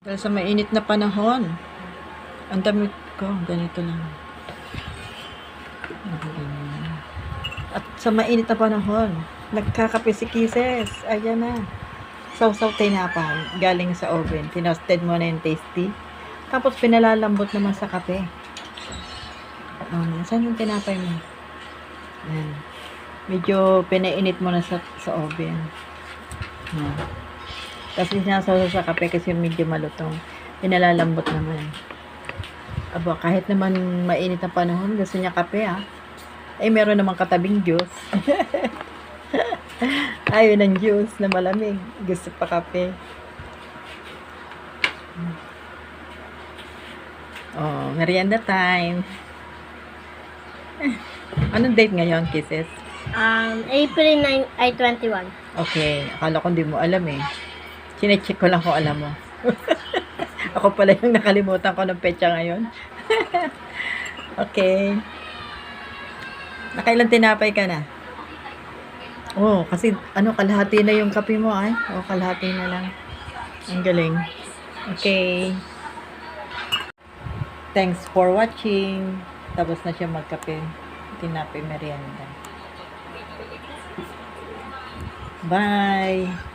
Dahil sa mainit na panahon, ang damit ko, ganito lang. At sa mainit na panahon, nagkakape si Kisses. Ayan na. Sausaw tinapay, galing sa oven. Tinosted mo na yung tasty. Tapos pinalalambot naman sa kape. Saan yung tinapay mo? Ayan. Medyo pinainit mo na sa oven. Ayan. Kasi sinasawsaw sa kape kasi medyo malutong. Pinalalambot naman. Aba, kahit naman mainit na panahon, gusto niya kape Eh, meron namang katabing juice. Ayaw ng juice na malamig. Gusto pa kape. Oh, merienda time. Anong date ngayon, Kisses? April 9 ay 21. Okay, akala ko hindi mo alam eh. Sinecheck ko lang kung alam mo. Ako pala yung nakalimutan ko ng petsa ngayon. Okay. Nakailan tinapay ka na? Oh, kasi kalahati na yung kape mo ay. Oh, kalahati na lang. Ang galing. Okay. Thanks for watching. Tapos na siya magkape. Tinapay merienda. Bye.